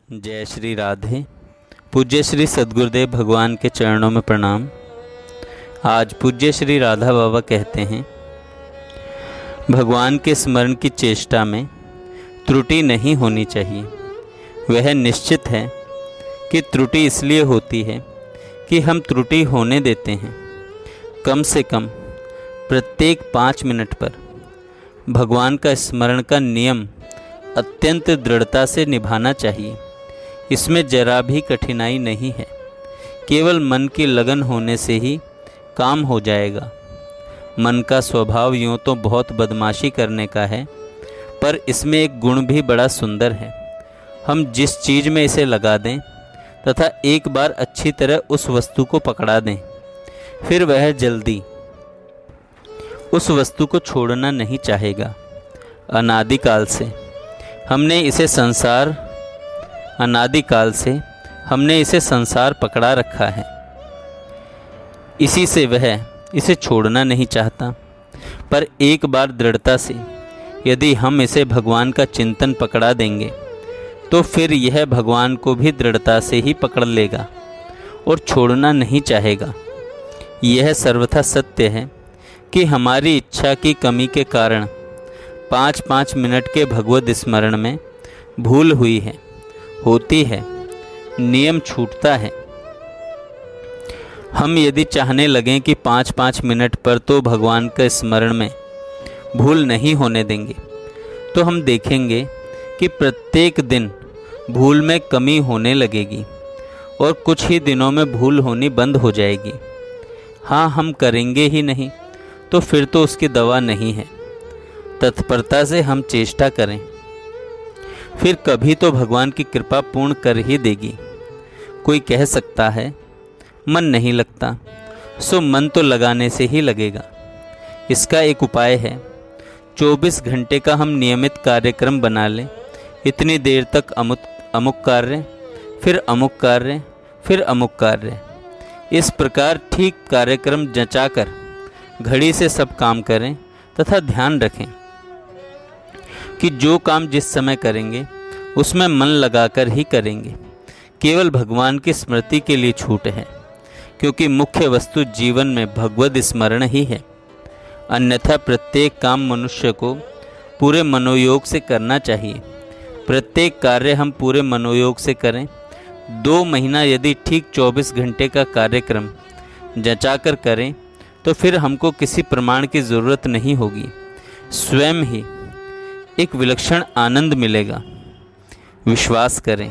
जय श्री राधे। पूज्य श्री सद्गुरुदेव भगवान के चरणों में प्रणाम। आज पूज्य श्री राधा बाबा कहते हैं, भगवान के स्मरण की चेष्टा में त्रुटि नहीं होनी चाहिए। वह निश्चित है कि त्रुटि इसलिए होती है कि हम त्रुटि होने देते हैं। कम से कम प्रत्येक 5 मिनट पर भगवान का स्मरण का नियम अत्यंत दृढ़ता से निभाना चाहिए। इसमें जरा भी कठिनाई नहीं है, केवल मन की लगन होने से ही काम हो जाएगा। मन का स्वभाव यूँ तो बहुत बदमाशी करने का है, पर इसमें एक गुण भी बड़ा सुंदर है। हम जिस चीज़ में इसे लगा दें तथा एक बार अच्छी तरह उस वस्तु को पकड़ा दें, फिर वह जल्दी उस वस्तु को छोड़ना नहीं चाहेगा। अनादिकाल से हमने इसे संसार पकड़ा रखा है, इसी से वह इसे छोड़ना नहीं चाहता। पर एक बार दृढ़ता से यदि हम इसे भगवान का चिंतन पकड़ा देंगे तो फिर यह भगवान को भी दृढ़ता से ही पकड़ लेगा और छोड़ना नहीं चाहेगा। यह सर्वथा सत्य है कि हमारी इच्छा की कमी के कारण 5-5 मिनट के भगवत स्मरण में भूल होती है, नियम छूटता है। हम यदि चाहने लगें कि 5-5 मिनट पर तो भगवान के स्मरण में भूल नहीं होने देंगे, तो हम देखेंगे कि प्रत्येक दिन भूल में कमी होने लगेगी और कुछ ही दिनों में भूल होनी बंद हो जाएगी। हाँ, हम करेंगे ही नहीं तो फिर तो उसकी दवा नहीं है। तत्परता से हम चेष्टा करें, फिर कभी तो भगवान की कृपा पूर्ण कर ही देगी। कोई कह सकता है मन नहीं लगता, सो मन तो लगाने से ही लगेगा। इसका एक उपाय है, 24 घंटे का हम नियमित कार्यक्रम बना लें। इतनी देर तक अमुक कार्य, फिर अमुक कार्य, फिर अमुक कार्य। इस प्रकार ठीक कार्यक्रम जचाकर घड़ी से सब काम करें तथा ध्यान रखें कि जो काम जिस समय करेंगे उसमें मन लगाकर ही करेंगे। केवल भगवान की स्मृति के लिए छूट है, क्योंकि मुख्य वस्तु जीवन में भगवत स्मरण ही है। अन्यथा प्रत्येक काम मनुष्य को पूरे मनोयोग से करना चाहिए। प्रत्येक कार्य हम पूरे मनोयोग से करें। 2 महीना यदि ठीक 24 घंटे का कार्यक्रम जचाकर करें तो फिर हमको किसी प्रमाण की ज़रूरत नहीं होगी। स्वयं ही एक विलक्षण आनंद मिलेगा। विश्वास करें,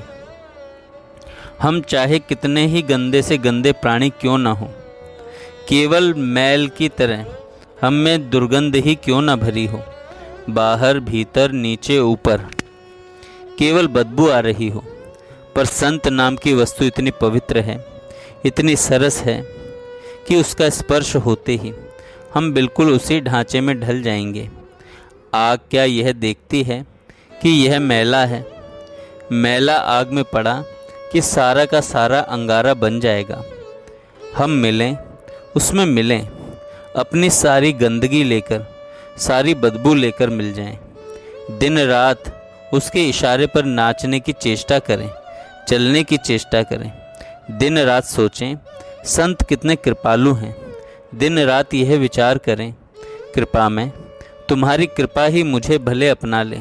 हम चाहे कितने ही गंदे से गंदे प्राणी क्यों ना हो, केवल मैल की तरह हम में दुर्गंध ही क्यों ना भरी हो, बाहर भीतर नीचे ऊपर केवल बदबू आ रही हो, पर संत नाम की वस्तु इतनी पवित्र है, इतनी सरस है कि उसका स्पर्श होते ही हम बिल्कुल उसी ढांचे में ढल जाएंगे। आग क्या यह देखती है कि यह मैला है? मैला आग में पड़ा कि सारा का सारा अंगारा बन जाएगा। हम मिलें, उसमें मिलें, अपनी सारी गंदगी लेकर, सारी बदबू लेकर मिल जाएं। दिन रात उसके इशारे पर नाचने की चेष्टा करें, चलने की चेष्टा करें। दिन रात सोचें संत कितने कृपालु हैं। दिन रात यह विचार करें, कृपा में तुम्हारी कृपा ही मुझे भले अपना ले,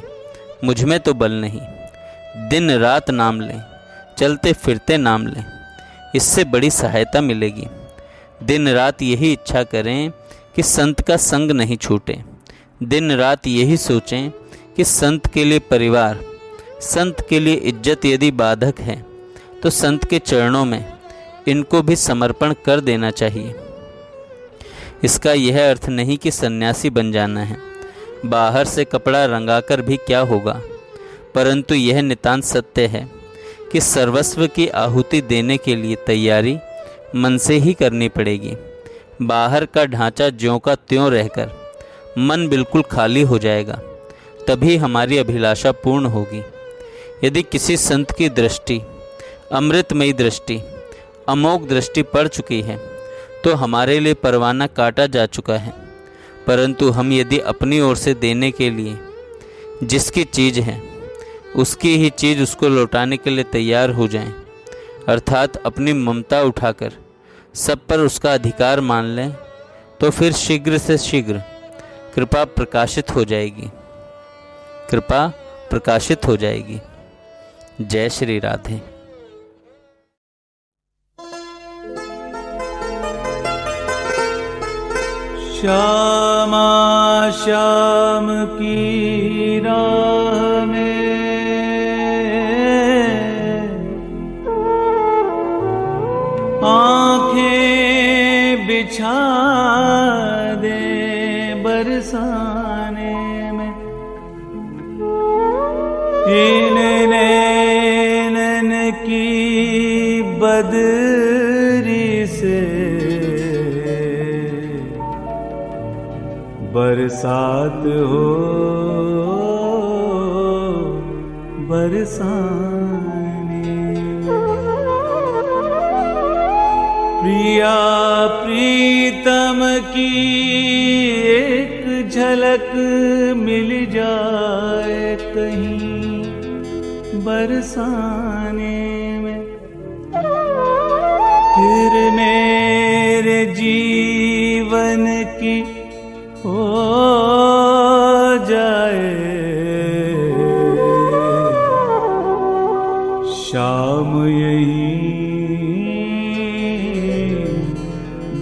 मुझ में तो बल नहीं। दिन रात नाम लें, चलते फिरते नाम लें, इससे बड़ी सहायता मिलेगी। दिन रात यही इच्छा करें कि संत का संग नहीं छूटे। दिन रात यही सोचें कि संत के लिए परिवार, संत के लिए इज्जत यदि बाधक है तो संत के चरणों में इनको भी समर्पण कर देना चाहिए। इसका यह अर्थ नहीं कि सन्यासी बन जाना है। बाहर से कपड़ा रंगाकर भी क्या होगा, परंतु यह नितांत सत्य है कि सर्वस्व की आहुति देने के लिए तैयारी मन से ही करनी पड़ेगी। बाहर का ढांचा ज्यों का त्यों रहकर मन बिल्कुल खाली हो जाएगा, तभी हमारी अभिलाषा पूर्ण होगी। यदि किसी संत की दृष्टि, अमृतमयी दृष्टि, अमोघ दृष्टि पड़ चुकी है तो हमारे लिए परवाना काटा जा चुका है। परंतु हम यदि अपनी ओर से देने के लिए जिसकी चीज़ है उसकी ही चीज़ उसको लौटाने के लिए तैयार हो जाएं, अर्थात अपनी ममता उठाकर सब पर उसका अधिकार मान लें, तो फिर शीघ्र से शीघ्र कृपा प्रकाशित हो जाएगी, कृपा प्रकाशित हो जाएगी। जय श्री राधे। श्यामा श्याम की राह में आंखें बिछा दे बरसाने में, इन नैनन की बदरी से बरसात हो बरसाने। प्रिया प्रीतम की एक झलक मिल जाए कहीं बरसाने में, फिर मेरे जीवन की हो जाए शाम यही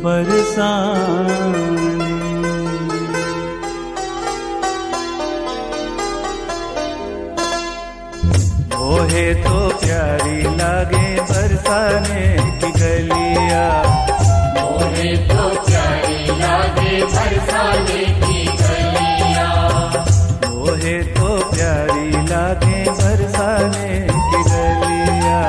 बरसाने। मोहे तो प्यारी लागे बरसाने की गलिया, मोहे तो प्यारी लागे बरसाने की गलियां, मोहे तो प्यारी लागे बरसाने की गलिया,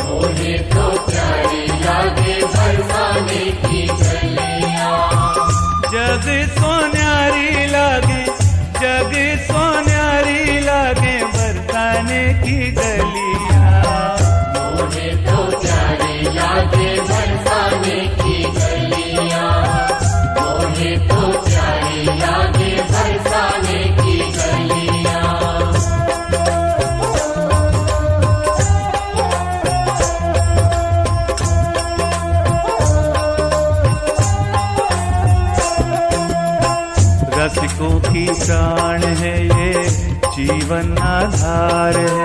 मोहे तो प्यारी लागे बरसाने की गलियां। जग सोन्यारी लागे, जग सोन्यारी लागे बरसाने की गलिया, मोहे तो प्यारी लागे बरसाने की गलियां, मोहे तो प्यारी लागे बरसाने की गलियां। रसिकों की प्राण है ये जीवन आधार है,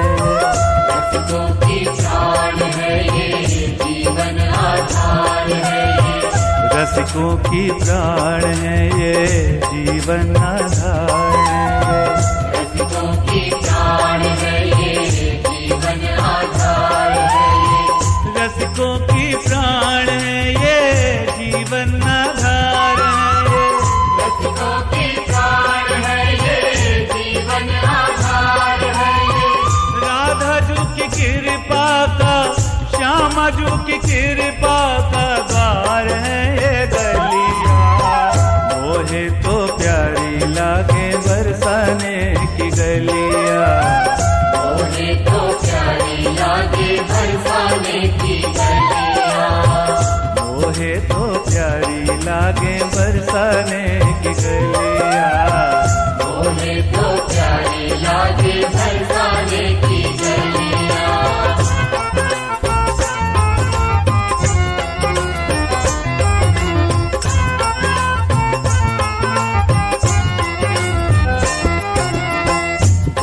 रसिकों की प्राण है ये जीवन आधार है, रसिकों की प्राण है ये जीवन आधार है, रसिकों की प्राण है ये जीवन आधार है, रसिकों की प्राण है ये जीवन आधार है, रसिकों की प्राण है ये जीवन आधार है। राधा जू की कृपा का, श्यामा जू की कृपा का द्वार है ये गलिया, मोहे तो प्यारी लागे बरसाने की गलिया, मोहे तो प्यारी लागे बरसाने की गलियां, मोहे तो प्यारी लागे बरसाने की गलिया, मोहे तो प्यारी लागे बरसाने की गलियां।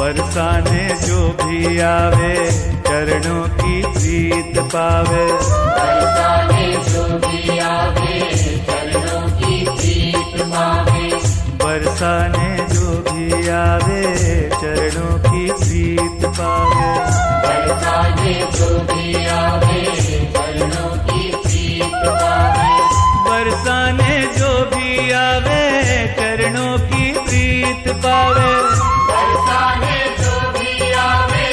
बरसाने जो भी आवे चरणों की प्रीत पावे, बरसाने जो भी आवे चरणों की प्रीत पावे, बरसाने जो भी आवे चरणों की प्रीत पावे, बरसाने जो भी आवे चरणों की प्रीत पावे, बरसाने जो भी आवे चरणों की प्रीत पावे, बरसाने जो भी आवे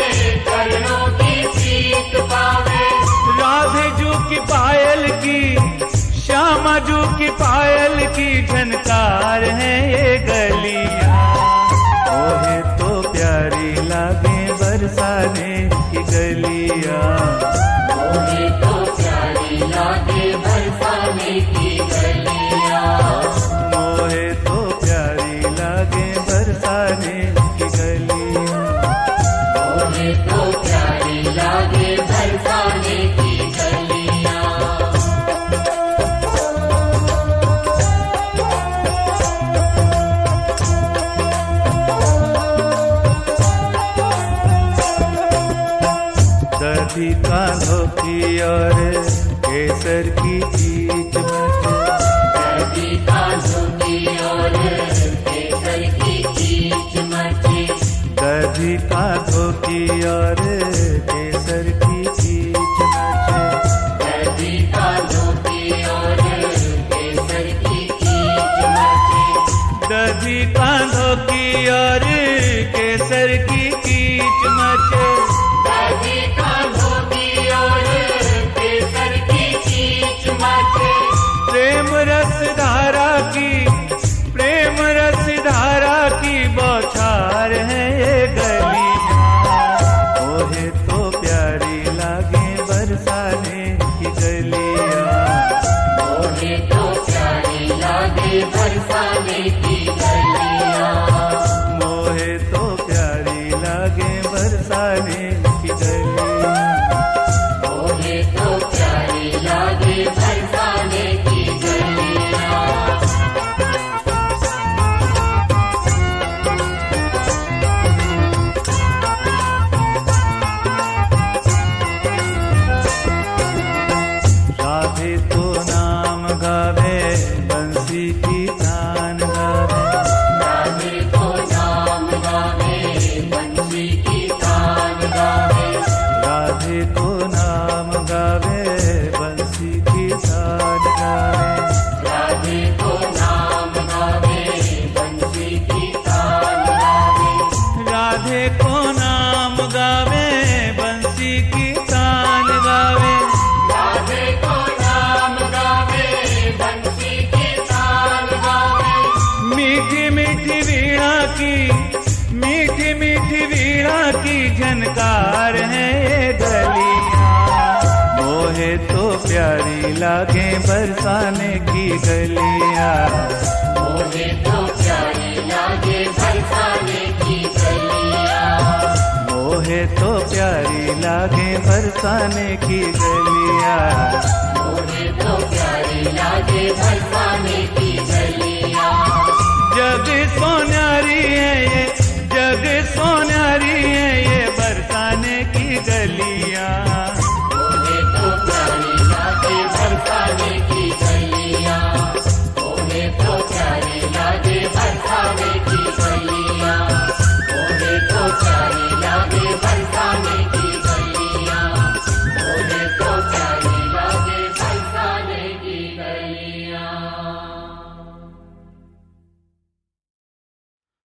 चरणों की प्रीत पावे। राधे जू की पायल की, श्यामा जू की पायल की झनकार है ये गलियां, मोहे तो प्यारी लागे बरसाने की गलियां, मोहे तो प्यारी लागे बरसाने की गलियां, मोहे तो प्यारी लागे बरसाने की गलियां, दधी कांधों की और केसर की चीच मचे। दधी कांधों की और केसर की चीच मचे। दधी कांधों की और केसर की चीच मचे। दधी कांधों की और केसर की चीच मचे। दधी कांधों की और केसर की चीच मचे। दधी कांधों की और केसर की चीच मचे। प्रेम रस धारा की बौछार है ये गलियां। मोहे तो प्यारी लागे बरसाने की गलियां। मोहे तो प्यारी लागे बरसाने की गलियां। मोहे तो प्यारी लागे बरसाने की गलियां। मोहे तो प्यारी लागे बरसाने की गलियां। राधे तो नाम गावे बंसी की तान गावे। राधे को नाम गावे बंसी की तान गावे। राधे को नाम गावे बंसी की तान गावे। राधे को नाम गावे बंसी की तान गावे। राधे को नाम गावे बंसी की तान गावे। राधे को नाम गावे बंसी की तान गावे। मीठी मीठी वीणा की झनकार है ये गलियां। मोहे तो प्यारी लागे बरसाने की गलियां। मोहे तो प्यारी लागे बरसाने की गलियां। मोहे तो प्यारी लागे बरसाने की गलियां। मोहे तो प्यारी लागे बरसाने की गलियां। जग सोनारी है ये, जग सोनारी है